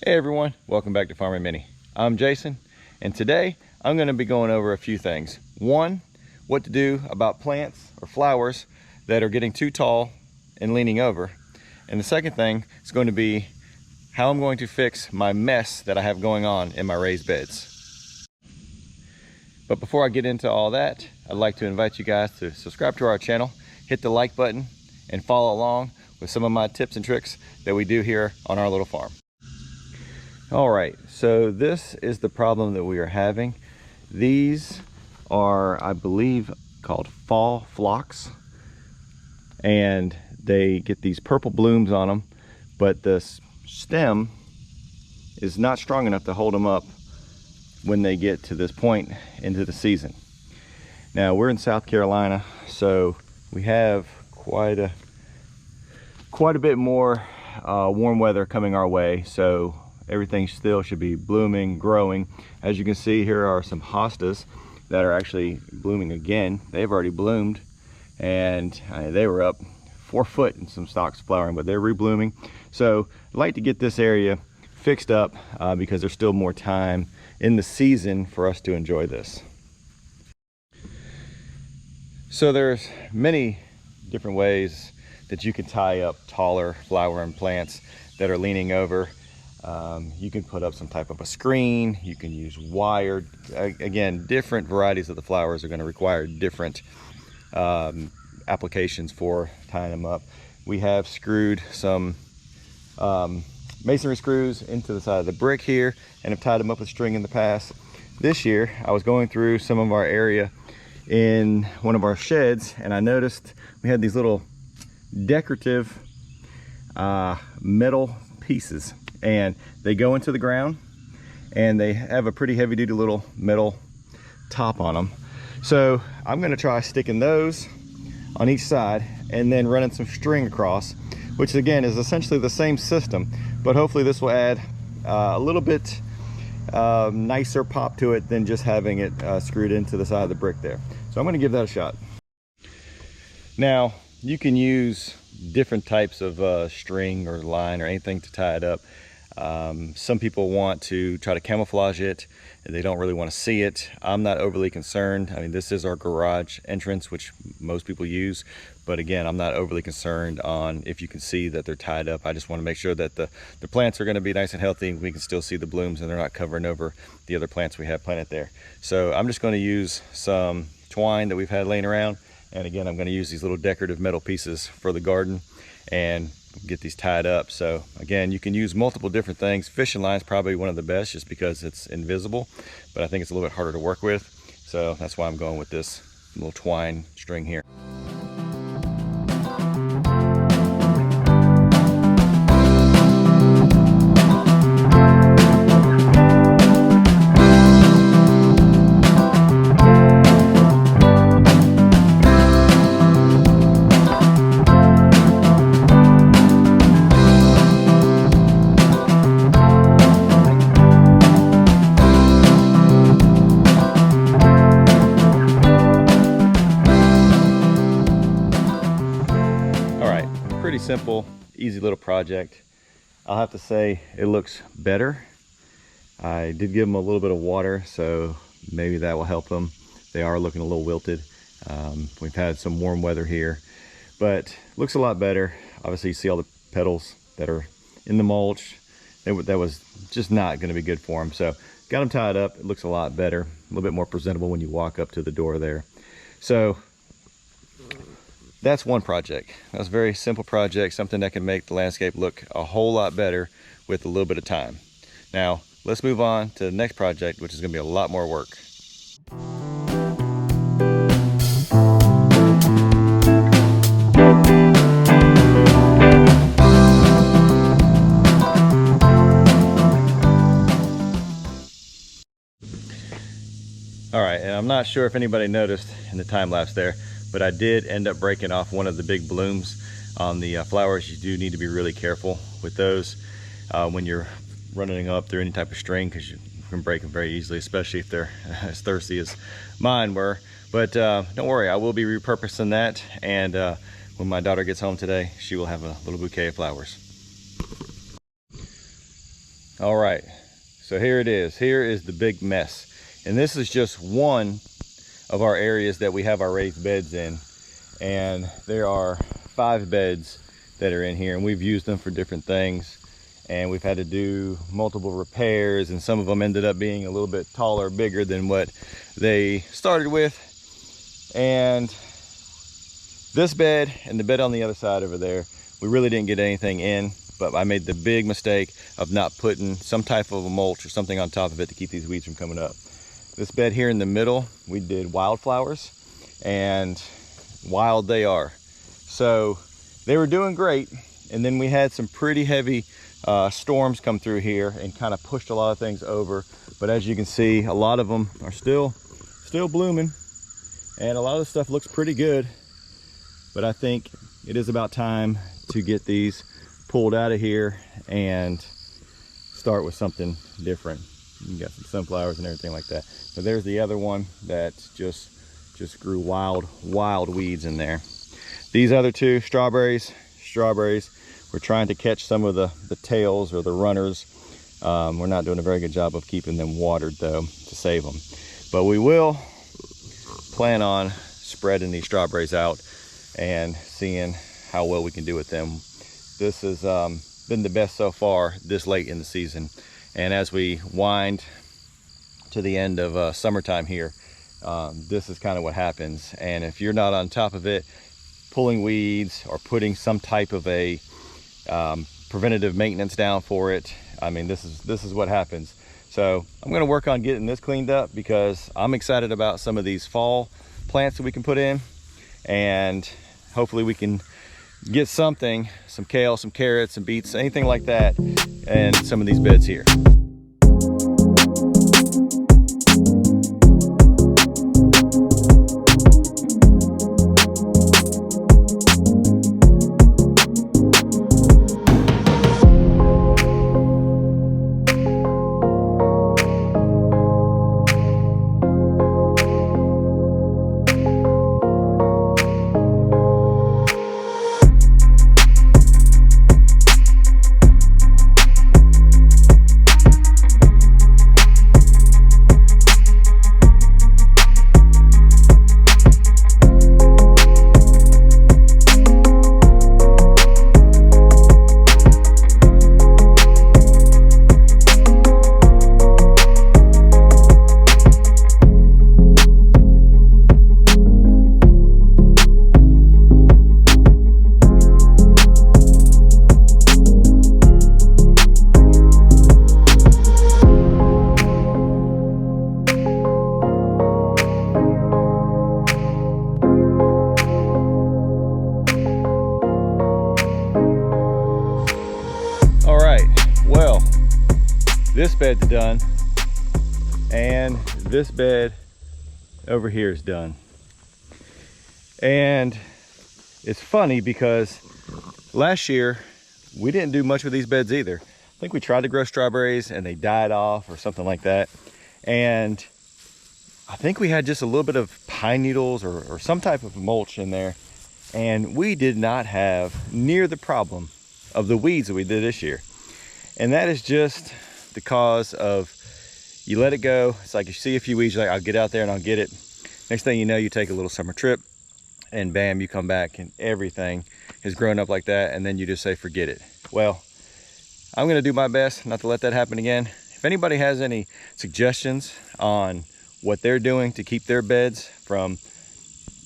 Hey everyone, welcome back to Farming Mini. I'm Jason, and today I'm going to be going over a few things. One, what to do about plants or flowers that are getting too tall and leaning over. And the second thing is going to be how I'm going to fix my mess that I have going on in my raised beds. But before I get into all that, I'd like to invite you guys to subscribe to our channel, hit the like button, and follow along with some of my tips and tricks that we do here on our little farm. All right, so this is the problem that we are having. These are, I believe, called fall phlox, and they get these purple blooms on them, but the stem is not strong enough to hold them up when they get to this point into the season. Now we're in South Carolina, so we have quite a bit more warm weather coming our way, so everything still should be blooming, growing. As you can see, here are some hostas that are actually blooming again. They've already bloomed, and they were up 4 foot in some stalks flowering, but they're reblooming. So I'd like to get this area fixed up because there's still more time in the season for us to enjoy this. So there's many different ways that you can tie up taller flowering plants that are leaning over. You can put up some type of a screen, you can use wire. Again, different varieties of the flowers are going to require different applications for tying them up. We have screwed some masonry screws into the side of the brick here and have tied them up with string in the past. This year I was going through some of our area in one of our sheds, and I noticed we had these little decorative metal pieces, and they go into the ground and they have a pretty heavy duty little metal top on them. So I'm going to try sticking those on each side and then running some string across, which again is essentially the same system, but hopefully this will add a little bit nicer pop to it than just having it screwed into the side of the brick there. So I'm going to give that a shot. Now you can use different types of string or line or anything to tie it up. Some people want to try to camouflage it, and they don't really want to see it. I'm not overly concerned. I mean, this is our garage entrance, which most people use, but again, I'm not overly concerned on if you can see that they're tied up. I just want to make sure that the plants are going to be nice and healthy, and we can still see the blooms and they're not covering over the other plants we have planted there. So I'm just going to use some twine that we've had laying around, and again, I'm going to use these little decorative metal pieces for the garden and get these tied up. So again, you can use multiple different things. Fishing line is probably one of the best just because it's invisible, but I think it's a little bit harder to work with. So that's why I'm going with this little twine string here. Pretty simple, easy little project. I'll have to say it looks better. I did give them a little bit of water, so maybe that will help them. They are looking a little wilted. We've had some warm weather here, but looks a lot better. Obviously you see all the petals that are in the mulch. That was just not going to be good for them. So got them tied up. It looks a lot better, a little bit more presentable when you walk up to the door there. So that's one project. That's a very simple project, something that can make the landscape look a whole lot better with a little bit of time. Now, let's move on to the next project, which is going to be a lot more work. All right, and I'm not sure if anybody noticed in the time lapse there, but I did end up breaking off one of the big blooms on the flowers. You do need to be really careful with those when you're running up through any type of string, because you can break them very easily, especially if they're as thirsty as mine were. But don't worry, I will be repurposing that, and when my daughter gets home today, she will have a little bouquet of flowers. All right, so here it is. Here is the big mess. And this is just one of our areas that we have our raised beds in. And there are 5 beds that are in here, and we've used them for different things. And we've had to do multiple repairs, and some of them ended up being a little bit taller, bigger than what they started with. And this bed and the bed on the other side over there, we really didn't get anything in, but I made the big mistake of not putting some type of a mulch or something on top of it to keep these weeds from coming up. This bed here in the middle, we did wildflowers, and wild they are. So they were doing great, and then we had some pretty heavy storms come through here and kind of pushed a lot of things over. But as you can see, a lot of them are still blooming, and a lot of the stuff looks pretty good. But I think it is about time to get these pulled out of here and start with something different. You got some sunflowers and everything like that. But there's the other one that just grew wild weeds in there. These other 2, strawberries, we're trying to catch some of the tails or the runners. We're not doing a very good job of keeping them watered though, to save them. But we will plan on spreading these strawberries out and seeing how well we can do with them. This has been the best so far this late in the season. And as we wind to the end of summertime here, this is kind of what happens. And if you're not on top of it, pulling weeds or putting some type of a preventative maintenance down for it, I mean, this is what happens. So I'm going to work on getting this cleaned up, because I'm excited about some of these fall plants that we can put in, and hopefully we can get some kale, some carrots, some beets, anything like that, and some of these beds here. This bed's done, and this bed over here is done. And it's funny because last year we didn't do much with these beds either. I think we tried to grow strawberries and they died off or something like that. And I think we had just a little bit of pine needles or some type of mulch in there. And we did not have near the problem of the weeds that we did this year. And that is just the cause of, you let it go. It's like you see a few weeds, you're like, I'll get out there and I'll get it. Next thing you know, you take a little summer trip and bam, you come back and everything is growing up like that. And then you just say, forget it. Well, I'm gonna do my best not to let that happen again. If anybody has any suggestions on what they're doing to keep their beds from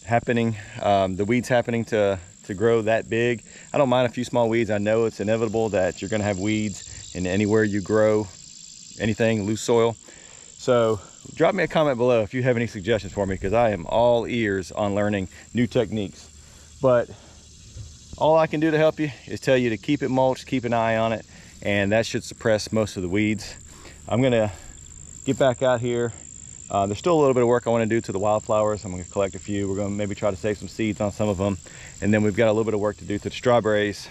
happening, the weeds happening to grow that big, I don't mind a few small weeds. I know it's inevitable that you're gonna have weeds in anywhere you grow anything, loose soil. So drop me a comment below if you have any suggestions for me, because I am all ears on learning new techniques. But all I can do to help you is tell you to keep it mulched, keep an eye on it, and that should suppress most of the weeds. I'm gonna get back out here. There's still a little bit of work I want to do to the wildflowers. I'm going to collect a few. We're going to maybe try to save some seeds on some of them. And then we've got a little bit of work to do to the strawberries,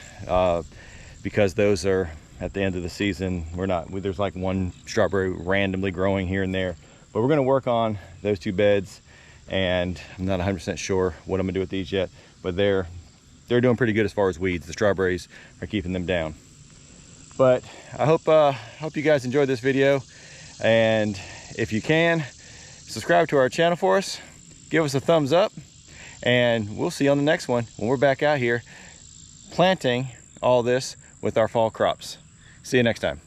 because those are at the end of the season. There's like one strawberry randomly growing here and there. But we're going to work on those two beds. And I'm not 100% sure what I'm going to do with these yet. But they're doing pretty good as far as weeds. The strawberries are keeping them down. But I hope you guys enjoyed this video, and if you can, subscribe to our channel for us, give us a thumbs up, and we'll see you on the next one when we're back out here planting all this with our fall crops. See you next time.